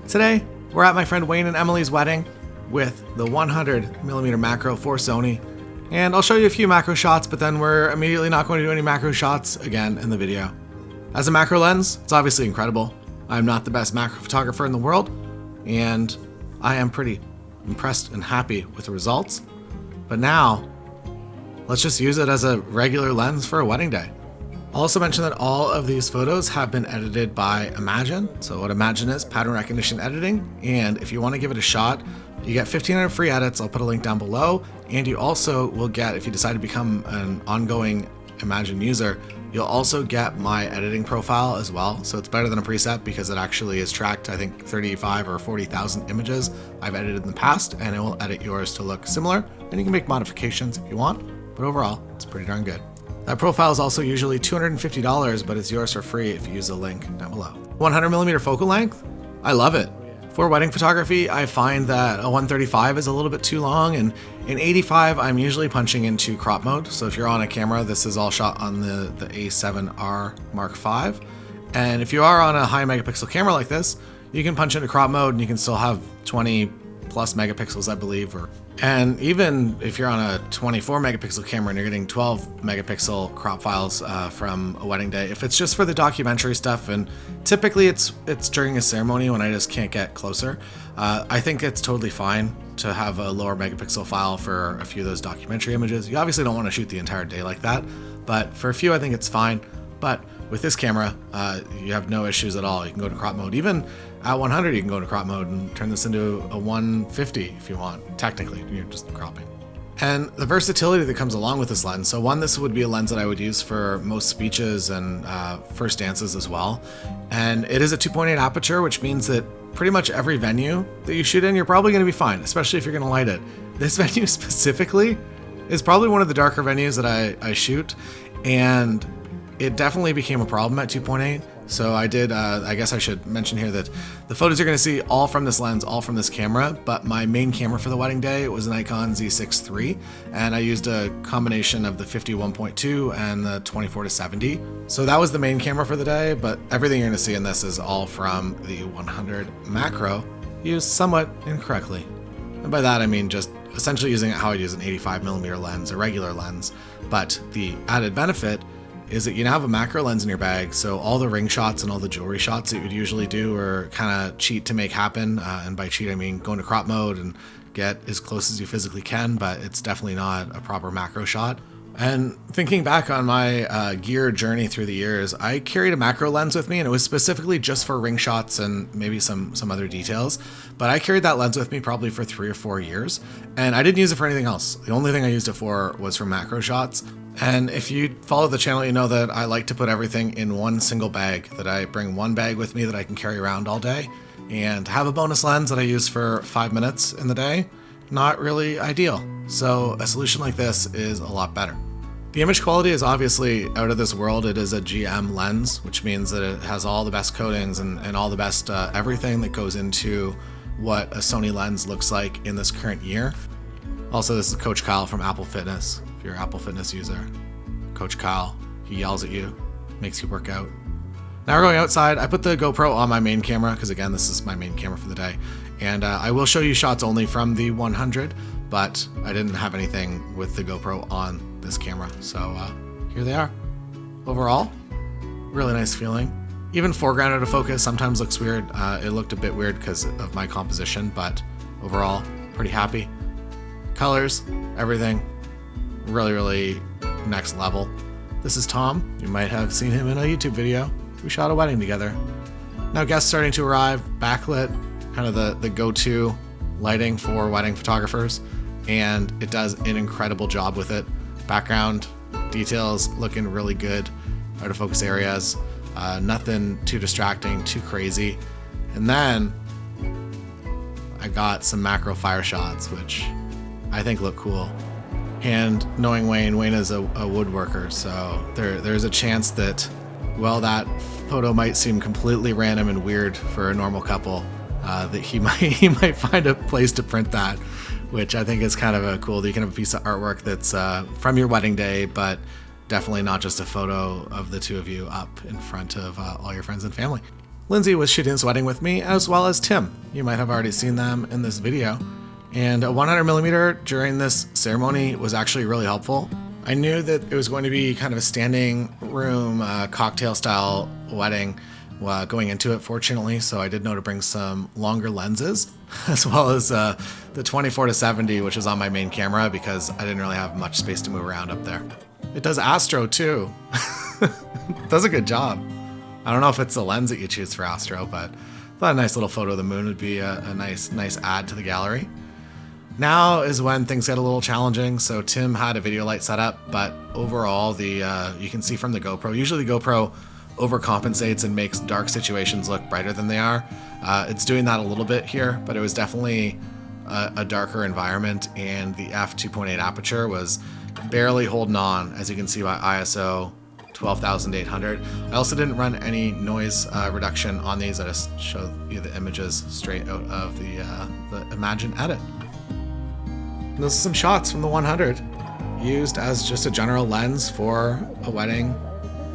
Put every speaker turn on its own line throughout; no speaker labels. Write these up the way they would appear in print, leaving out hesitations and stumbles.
Today, we're at my friend Wayne and Emily's wedding with the 100mm macro for Sony, and I'll show you a few macro shots, but then we're immediately not going to do any macro shots again in the video. As a macro lens, it's obviously incredible. I'm not the best macro photographer in the world, and I am pretty impressed and happy with the results. But now, let's just use it as a regular lens for a wedding day. I'll also mention that all of these photos have been edited by Imagen. So what Imagen is, pattern recognition editing. And if you want to give it a shot, you get 1,500 free edits. I'll put a link down below. And you also will get, if you decide to become an ongoing Imagen user, you'll also get my editing profile as well. So it's better than a preset because it actually is tracked, I think 35 or 40,000 images I've edited in the past, and it will edit yours to look similar. And you can make modifications if you want, but overall, it's pretty darn good. That profile is also usually $250, but it's yours for free if you use the link down below. 100mm focal length, I love it. For wedding photography, I find that a 135 is a little bit too long, and in 85, I'm usually punching into crop mode. So if you're on a camera, this is all shot on the A7R Mark V. And if you are on a high megapixel camera like this, you can punch into crop mode and you can still have 20 plus megapixels, I believe, and even if you're on a 24 megapixel camera and you're getting 12 megapixel crop files from a wedding day, if it's just for the documentary stuff, and typically it's during a ceremony when I just can't get closer, I think it's totally fine to have a lower megapixel file for a few of those documentary images. You obviously don't want to shoot the entire day like that, but for a few I think it's fine. But with this camera, you have no issues at all. You can go to crop mode. Even at 100, you can go to crop mode and turn this into a 150 if you want. Technically, you're just cropping. And the versatility that comes along with this lens. So one, this would be a lens that I would use for most speeches and first dances as well. And it is a 2.8 aperture, which means that pretty much every venue that you shoot in, you're probably going to be fine, especially if you're going to light it. This venue specifically is probably one of the darker venues that I shoot, and it definitely became a problem at 2.8. So I did, I guess I should mention here that the photos you're going to see all from this lens, all from this camera, but my main camera for the wedding day was an Nikon Z6 III, and I used a combination of the 51.2 and the 24-70. So that was the main camera for the day, but everything you're going to see in this is all from the 100 macro, used somewhat incorrectly. And by that I mean just essentially using it how I'd use an 85mm lens, a regular lens. But the added benefit is that you now have a macro lens in your bag, so all the ring shots and all the jewelry shots that you would usually do are kind of cheat to make happen, and by cheat I mean go into crop mode and get as close as you physically can, but it's definitely not a proper macro shot. And thinking back on my gear journey through the years, I carried a macro lens with me, and it was specifically just for ring shots and maybe some other details, but I carried that lens with me probably for 3 or 4 years, and I didn't use it for anything else. The only thing I used it for was for macro shots. And if you follow the channel, you know that I like to put everything in one single bag, that I bring one bag with me that I can carry around all day, and have a bonus lens that I use for 5 minutes in the day, not really ideal. So a solution like this is a lot better. The image quality is obviously out of this world. It is a GM lens, which means that it has all the best coatings and all the best everything that goes into what a Sony lens looks like in this current year. Also, this is Coach Kyle from Apple Fitness. If you're an Apple Fitness user, Coach Kyle, he yells at you, makes you work out. Now we're going outside. I put the GoPro on my main camera because, again, this is my main camera for the day. And I will show you shots only from the 100, but I didn't have anything with the GoPro on this camera. So here they are. Overall, really nice feeling. Even foreground out of focus sometimes looks weird. It looked a bit weird because of my composition, but overall, pretty happy. Colors, everything, really next level. This is Tom. You might have seen him in a YouTube video. We shot a wedding together. Now guests starting to arrive, backlit, kind of the go-to lighting for wedding photographers, and it does an incredible job with it. Background details looking really good, out of focus areas, nothing too distracting, too crazy. And then I got some macro fire shots, which I think look cool. And knowing Wayne is a woodworker, so there's a chance that, while that photo might seem completely random and weird for a normal couple, that he might find a place to print that, which I think is kind of a cool. You can have a piece of artwork that's from your wedding day, but definitely not just a photo of the two of you up in front of all your friends and family. Lindsay was shooting this wedding with me, as well as Tim. You might have already seen them in this video. And a 100mm during this ceremony was actually really helpful. I knew that it was going to be kind of a standing room, cocktail style wedding going into it, fortunately, so I did know to bring some longer lenses, as well as the 24-70, which is on my main camera because I didn't really have much space to move around up there. It does astro too. It does a good job. I don't know if it's the lens that you choose for astro, but I thought a nice little photo of the moon would be a nice add to the gallery. Now is when things get a little challenging. So Tim had a video light set up, but overall you can see from the GoPro, usually the GoPro overcompensates and makes dark situations look brighter than they are. It's doing that a little bit here, but it was definitely a darker environment, and the f2.8 aperture was barely holding on, as you can see by ISO 12,800. I also didn't run any noise reduction on these. I just showed you the images straight out of the Imagen edit. And those are some shots from the 100, used as just a general lens for a wedding,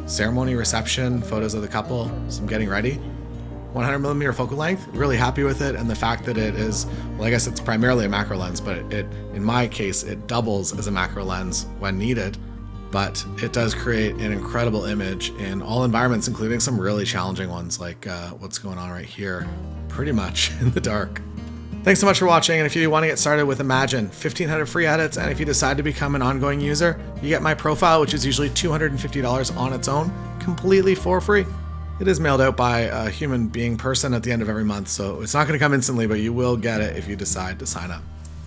ceremony, reception, photos of the couple, some getting ready. 100mm focal length, really happy with it, and the fact that it is, well, I guess it's primarily a macro lens, but in my case, it doubles as a macro lens when needed, but it does create an incredible image in all environments, including some really challenging ones like what's going on right here, pretty much in the dark. Thanks so much for watching, and if you want to get started with Imagen, 1,500 free edits, and if you decide to become an ongoing user, you get my profile, which is usually $250 on its own, completely for free. It is mailed out by a human being person at the end of every month, so it's not going to come instantly, but you will get it if you decide to sign up.